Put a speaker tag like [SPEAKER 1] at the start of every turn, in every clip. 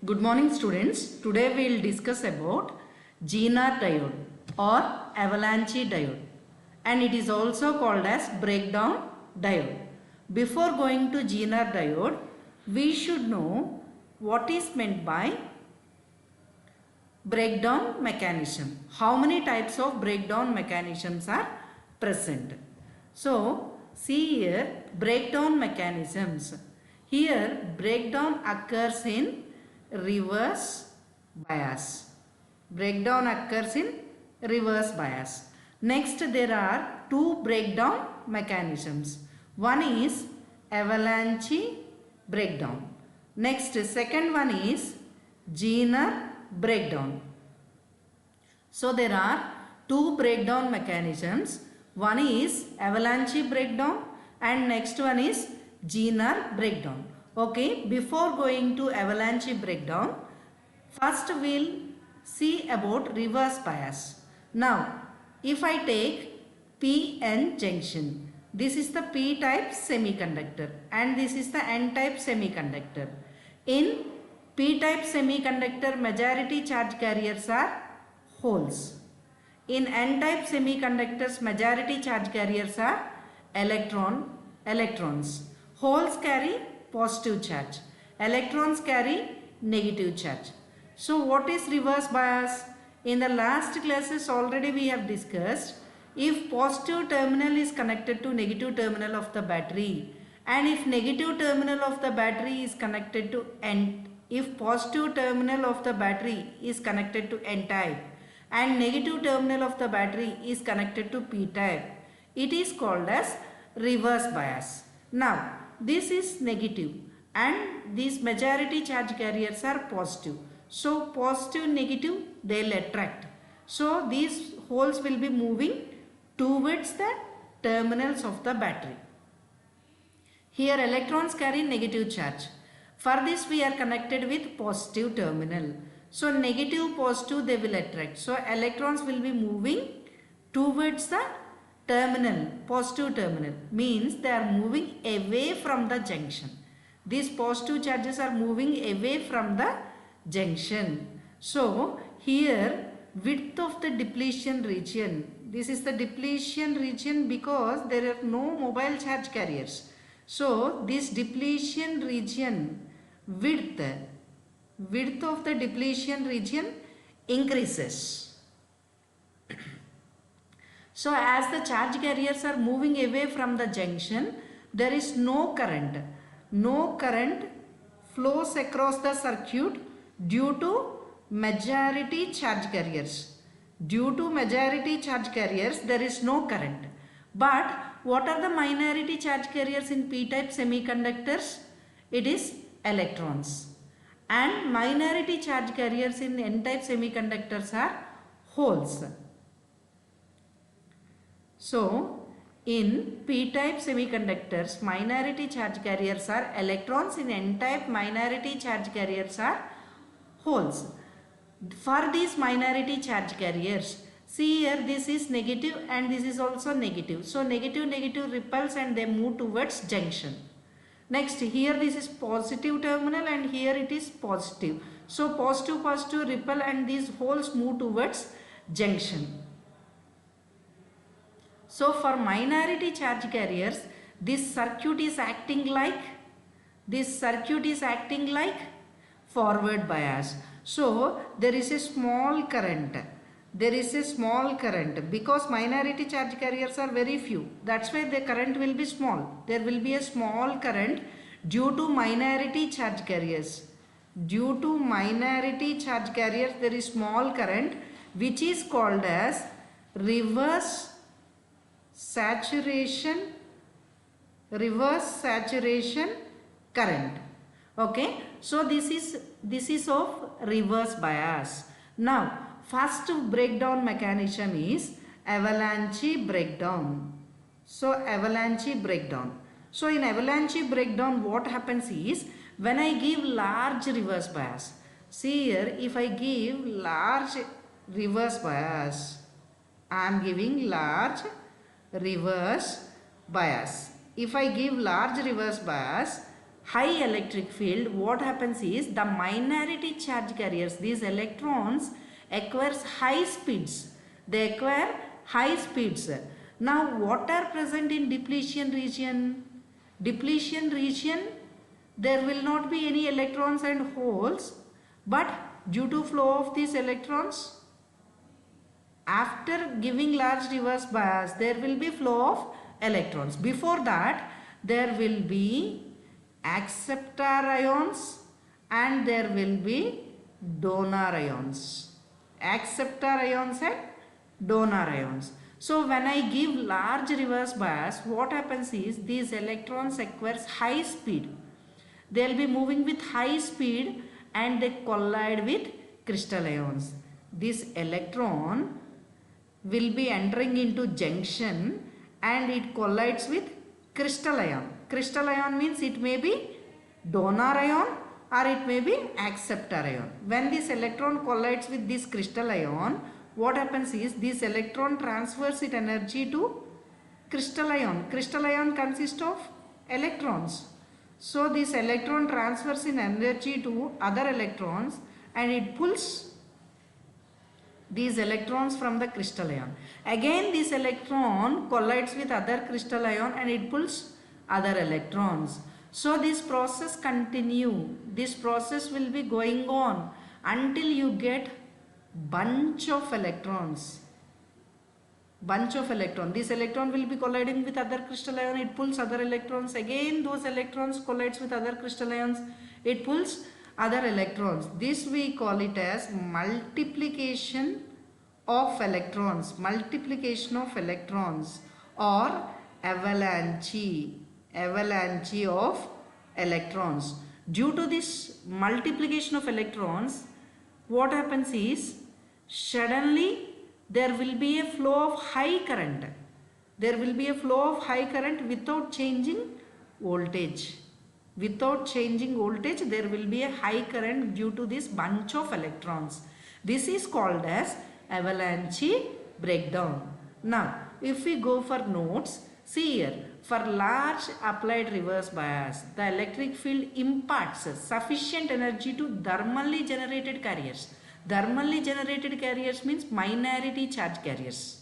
[SPEAKER 1] Good morning students. Today we will discuss about Zener diode or avalanche diode, and it is also called as breakdown diode. Before going to Zener diode, we should know what is meant by breakdown mechanism. How many types of breakdown mechanisms are present? So see here, breakdown mechanisms. Here breakdown occurs in reverse bias. Breakdown occurs in reverse bias. Next, there are two breakdown mechanisms. One is avalanche breakdown. Next, second one is Zener breakdown. So there are two breakdown mechanisms. One is avalanche breakdown and next one is Zener breakdown. Okay, before going to avalanche breakdown, first we'll see about reverse bias. Now, if I take PN junction, this is the P-type semiconductor and this is the N-type semiconductor. In P-type semiconductor, majority charge carriers are holes. In N-type semiconductors, majority charge carriers are electrons. Holes carry positive charge. Electrons carry negative charge. So what is reverse bias? In the last classes already we have discussed, if positive terminal is connected to negative terminal of the battery and if negative terminal of the battery is connected to if positive terminal of the battery is connected to N-type and negative terminal of the battery is connected to P-type, it is called as reverse bias. Now this is negative and these majority charge carriers are positive. So positive negative they will attract. So these holes will be moving towards the terminals of the battery. Here electrons carry negative charge. For this we are connected with positive terminal. So negative positive they will attract. So electrons will be moving towards the terminal, positive terminal, means they are moving away from the junction. These positive charges are moving away from the junction. So here width of the depletion region, this is the depletion region because there are no mobile charge carriers. So this depletion region width of the depletion region increases. So as the charge carriers are moving away from the junction, there is no current. No current flows across the circuit due to majority charge carriers. Due to majority charge carriers, there is no current. But what are the minority charge carriers in P-type semiconductors? It is electrons. And minority charge carriers in N-type semiconductors are holes. So, in P-type semiconductors, minority charge carriers are electrons. In N-type, minority charge carriers are holes. For these minority charge carriers, see here this is negative and this is also negative. So, negative repels and they move towards junction. Next, here this is positive terminal and here it is positive. So, positive repel and these holes move towards junction. So for minority charge carriers, this circuit is acting like forward bias. So there is a small current. Because minority charge carriers are very few. That's why the current will be small. There will be a small current due to minority charge carriers. Due to minority charge carriers, there is small current which is called as reverse saturation current. Okay, so this is of reverse bias. Now first breakdown mechanism is avalanche breakdown. So avalanche breakdown. So in avalanche breakdown what happens is, when I give large reverse bias, see here, if I give large reverse bias, I am giving large reverse bias. If I give large reverse bias, high electric field, what happens is the minority charge carriers, these electrons acquires high speeds. They acquire high speeds. Now what are present in depletion region? Depletion region, there will not be any electrons and holes, but due to flow of these electrons, after giving large reverse bias, there will be flow of electrons. Before that, there will be acceptor ions and there will be donor ions. Acceptor ions and donor ions. So when I give large reverse bias, what happens is these electrons acquires high speed. They will be moving with high speed and they collide with crystal ions. This electron will be entering into junction and it collides with crystal ion. Crystal ion means it may be donor ion or it may be acceptor ion. When this electron collides with this crystal ion, what happens is this electron transfers its energy to crystal ion. Crystal ion consists of electrons. So this electron transfers in energy to other electrons and it pulls these electrons from the crystal ion. Again this electron collides with other crystal ion and it pulls other electrons. So this process continue. This process will be going on until you get bunch of electrons. Bunch of electrons. This electron will be colliding with other crystal ion. It pulls other electrons. Again those electrons collides with other crystal ions. It pulls other electrons. This we call it as multiplication of electrons. Multiplication of electrons or avalanche. Avalanche of electrons. Due to this multiplication of electrons, what happens is suddenly there will be a flow of high current. There will be a flow of high current without changing voltage. Without changing voltage, there will be a high current due to this bunch of electrons. This is called as avalanche breakdown. Now, if we go for notes, see here, for large applied reverse bias, the electric field imparts sufficient energy to thermally generated carriers. Thermally generated carriers means minority charge carriers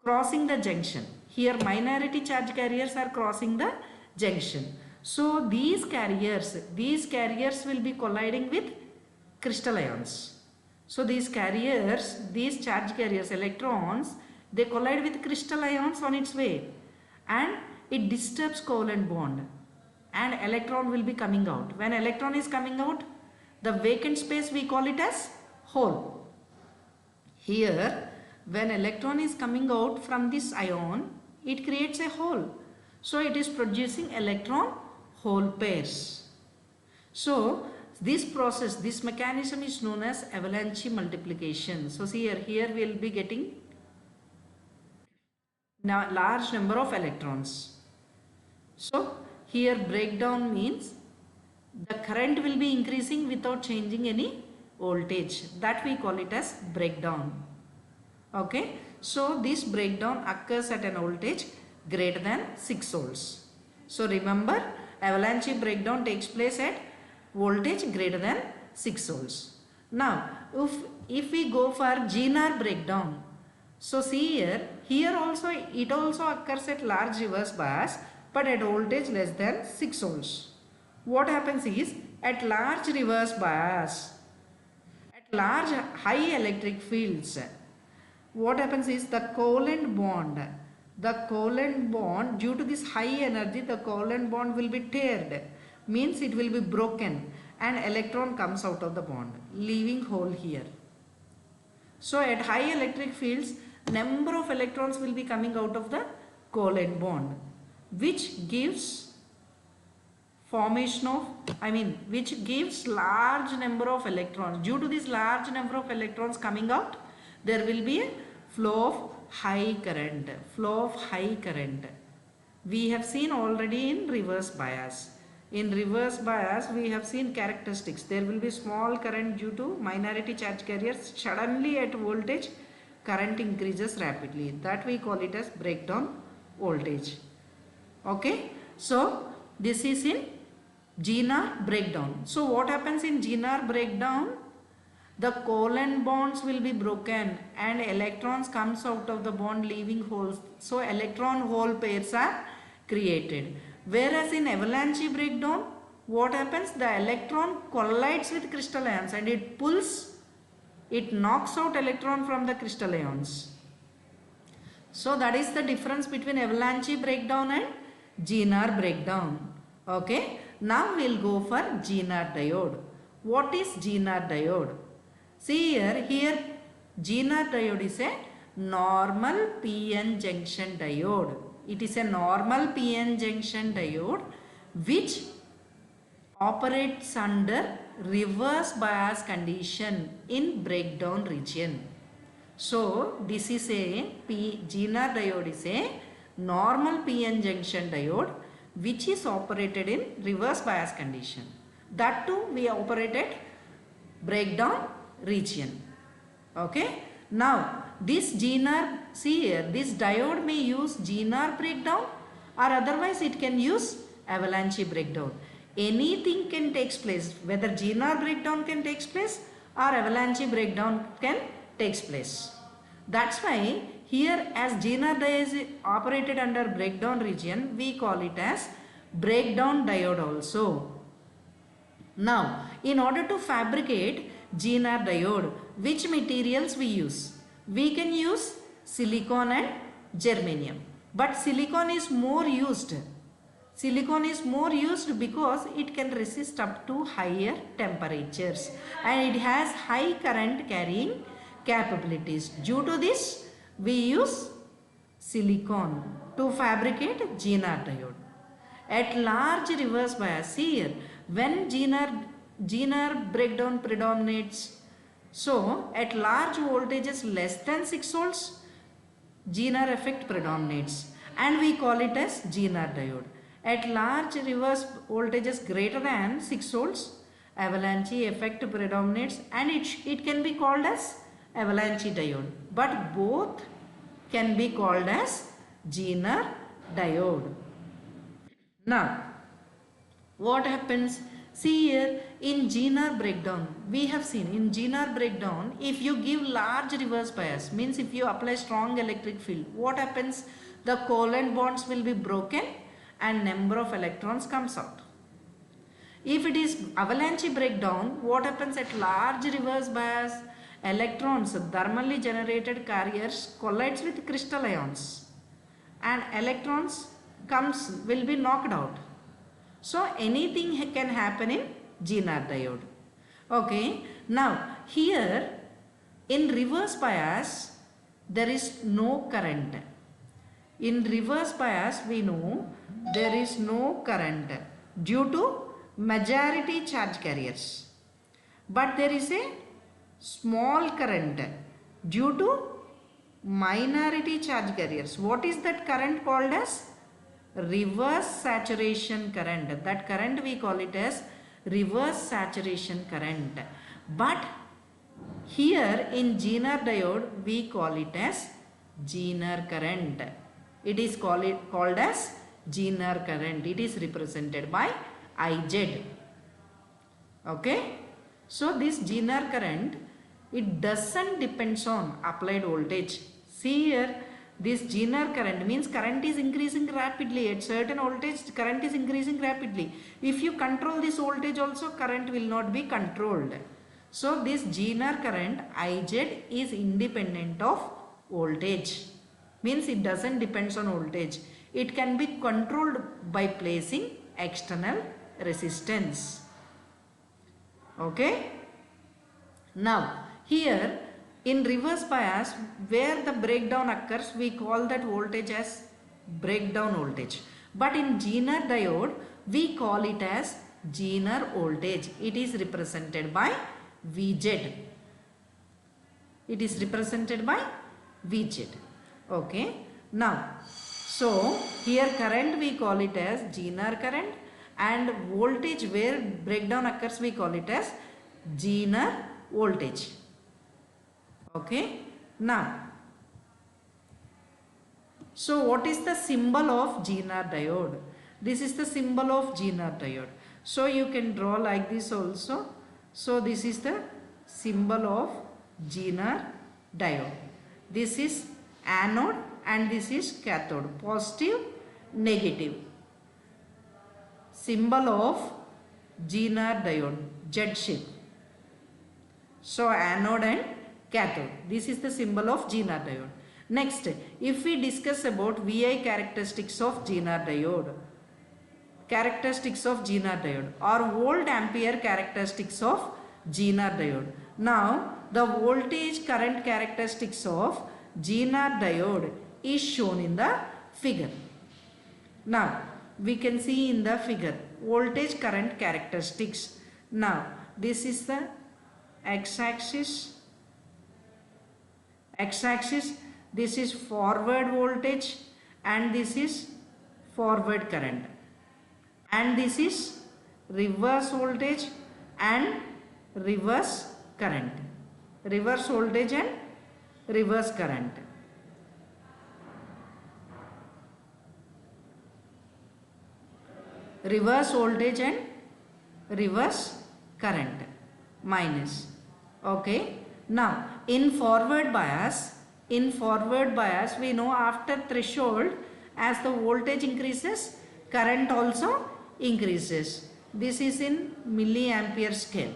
[SPEAKER 1] crossing the junction. Here minority charge carriers are crossing the junction. So these carriers will be colliding with crystal ions. So these carriers, these charge carriers, electrons, they collide with crystal ions on its way and it disturbs covalent bond and electron will be coming out. When electron is coming out, the vacant space we call it as hole. Here when electron is coming out from this ion, it creates a hole. So it is producing electron hole pairs. So this process, this mechanism is known as avalanche multiplication. So see here we will be getting now large number of electrons. So here breakdown means the current will be increasing without changing any voltage. That we call it as breakdown. Okay. So this breakdown occurs at an voltage greater than 6 volts. So remember, avalanche breakdown takes place at voltage greater than 6 volts. Now if we go for Zener breakdown, so see here also it also occurs at large reverse bias but at voltage less than 6 volts. What happens is at large reverse bias, at large high electric fields, what happens is the covalent bond due to this high energy, the covalent bond will be teared, means it will be broken and electron comes out of the bond leaving hole here. So at high electric fields, number of electrons will be coming out of the covalent bond, which gives formation of, which gives large number of electrons. Due to this large number of electrons coming out, there will be a flow of high current. Flow of high current. We have seen already in reverse bias. In reverse bias, we have seen characteristics. There will be small current due to minority charge carriers. Suddenly at voltage, current increases rapidly. That we call it as breakdown voltage. Okay. So this is in Zener breakdown. So what happens in Zener breakdown? The covalent bonds will be broken and electrons comes out of the bond leaving holes. So electron hole pairs are created. Whereas in avalanche breakdown, what happens? The electron collides with crystal ions and it knocks out electron from the crystal ions. So that is the difference between avalanche breakdown and Zener breakdown. Okay. Now we will go for Zener diode. What is Zener diode? See here Zener diode is a normal PN junction diode. It is a normal PN junction diode which operates under reverse bias condition in breakdown region. So this is a Zener diode is a normal PN junction diode which is operated in reverse bias condition. That too we operated breakdown region. Okay. Now this Zener, see here, this diode may use Zener breakdown or otherwise it can use avalanche breakdown. Anything can take place, whether Zener breakdown can take place or avalanche breakdown can take place. That's why here as Zener diode is operated under breakdown region, we call it as breakdown diode also. Now in order to fabricate Zener diode, which materials we use? We can use silicon and germanium, but silicon is more used. Silicon is more used because it can resist up to higher temperatures and it has high current carrying capabilities. Due to this, we use silicon to fabricate Zener diode. At large reverse bias, here when Zener breakdown predominates, so at large voltages less than 6 volts, Zener effect predominates and we call it as Zener diode. At large reverse voltages greater than 6 volts, avalanche effect predominates and it can be called as avalanche diode. But both can be called as Zener diode. Now, what happens? See here in Zener breakdown, we have seen in Zener breakdown, if you give large reverse bias, means if you apply strong electric field, what happens? The covalent bonds will be broken and number of electrons comes out. If it is avalanche breakdown, what happens at large reverse bias? Electrons, thermally generated carriers collides with crystal ions and electrons will be knocked out. So anything can happen in Zener diode. Okay. Now here in reverse bias there is no current. In reverse bias we know there is no current due to majority charge carriers. But there is a small current due to minority charge carriers. What is that current called as? Reverse saturation current. That current we call it as reverse saturation current. But here in Zener diode we call it as Zener current. It is called as Zener current. It is represented by IZ. Okay. So this Zener current, it doesn't depends on applied voltage. See here, this Zener current means current is increasing rapidly. At certain voltage current is increasing rapidly. If you control this voltage also, current will not be controlled. So this Zener current IZ is independent of voltage. Means it doesn't depends on voltage. It can be controlled by placing external resistance. Okay. Now here in reverse bias where the breakdown occurs, we call that voltage as breakdown voltage. But in Zener diode we call it as Zener voltage. It is represented by VZ. It is represented by VZ. Okay. Now, so here current we call it as Zener current and voltage where breakdown occurs we call it as Zener voltage. Okay. Now, so what is the symbol of Zener diode? This is the symbol of Zener diode. So you can draw like this also. So this is the symbol of Zener diode. This is anode and this is cathode. Positive, negative. Symbol of Zener diode, Z shape. So anode and cathode. This is the symbol of Zener diode. Next, if we discuss about VI characteristics of Zener diode, or volt ampere characteristics of Zener diode. Now, the voltage current characteristics of Zener diode is shown in the figure. Now, we can see in the figure voltage current characteristics. Now, this is the x-axis, this is forward voltage and this is forward current, and this is reverse voltage and reverse current, reverse voltage and reverse current. Reverse voltage and reverse current minus. Okay. Now in forward bias we know after threshold, as the voltage increases, current also increases. This is in milliampere scale.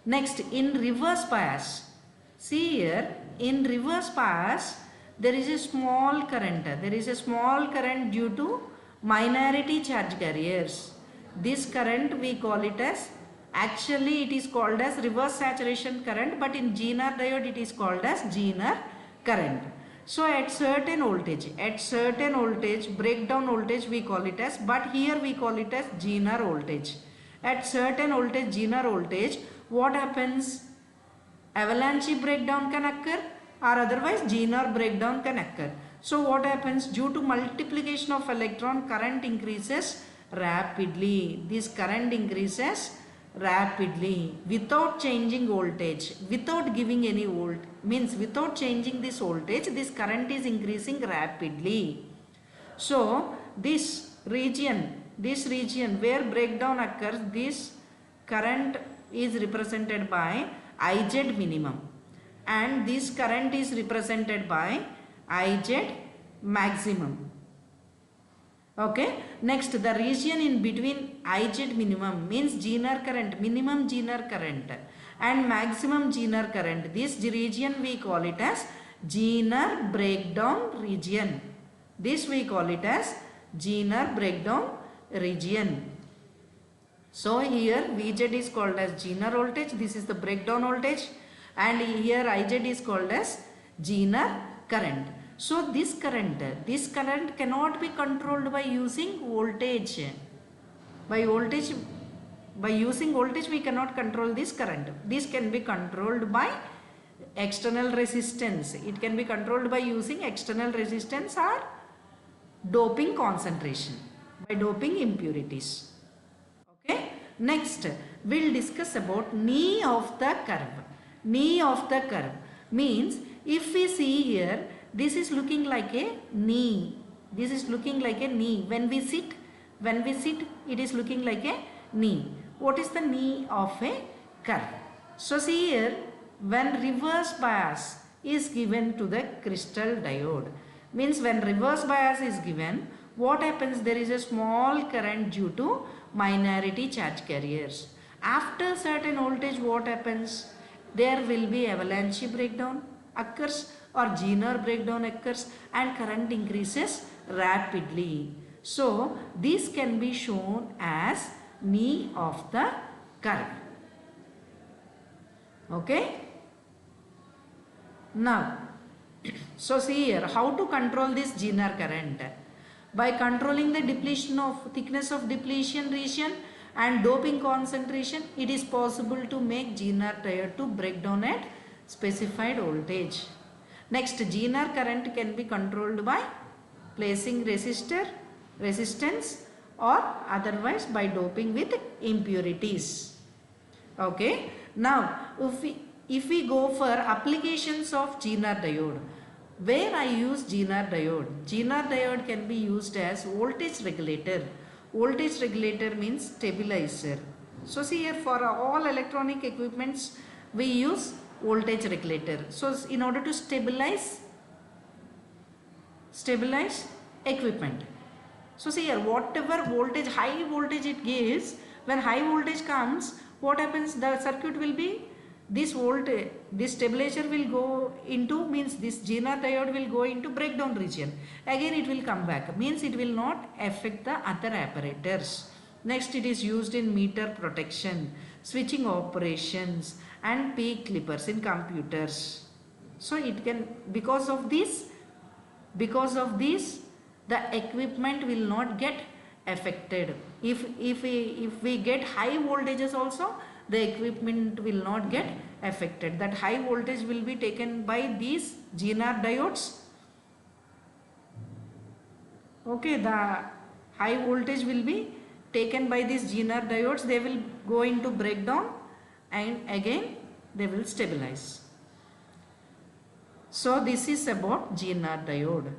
[SPEAKER 1] Next, in reverse bias, see here, in reverse bias there is a small current. Due to minority charge carriers. This current we call it as, actually it is called as reverse saturation current, but in Zener diode it is called as Zener current. So at certain voltage, breakdown voltage we call it as, but here we call it as Zener voltage. At certain voltage, Zener voltage, what happens? Avalanche breakdown can occur, or otherwise Zener breakdown can occur. So what happens? Due to multiplication of electron, current increases rapidly. This current increases rapidly without changing voltage, without giving any volt, means without changing this voltage, this current is increasing rapidly. So this region where breakdown occurs, this current is represented by Iz minimum and this current is represented by Iz maximum. Okay. Next, the region in between Iz minimum means Zener current, minimum Zener current and maximum Zener current. This region we call it as Zener breakdown region. This we call it as Zener breakdown region. So here Vz is called as Zener voltage. This is the breakdown voltage, and here Iz is called as Zener current. So this current cannot be controlled by using voltage. By using voltage we cannot control this current. This can be controlled by external resistance. It can be controlled by using external resistance or doping concentration, by doping impurities. Okay. Next, we'll discuss about knee of the curve. Knee of the curve means, if we see here, this is looking like a knee. This is looking like a knee. When we sit, it is looking like a knee. What is the knee of a curve? So see here, when reverse bias is given to the crystal diode, means when reverse bias is given, what happens? There is a small current due to minority charge carriers. After certain voltage, what happens? There will be avalanche breakdown occurs or Zener breakdown occurs and current increases rapidly. So this can be shown as knee of the curve. Okay. Now, so see here, how to control this Zener current? By controlling the thickness of depletion region and doping concentration, it is possible to make Zener diode to break down at specified voltage. Next, Zener current can be controlled by placing resistance or otherwise by doping with impurities. Okay. Now, if we go for applications of Zener diode, where I use Zener diode? Zener diode can be used as voltage regulator. Voltage regulator means stabilizer. So see here, for all electronic equipments we use voltage regulator. So in order to stabilize equipment. So see here, whatever voltage, high voltage it gives, when high voltage comes, what happens? The circuit will be, this voltage, this stabilizer will go into, means this Zener diode will go into breakdown region. Again it will come back, means it will not affect the other apparatus. Next, it is used in meter protection, switching operations and peak clippers in computers. So it can, because of this, the equipment will not get affected. If we get high voltages also, the equipment will not get affected. That high voltage will be taken by these Zener diodes. Okay, the high voltage will be taken by these Zener diodes. They will go into breakdown and again they will stabilize. So this is about Zener diode.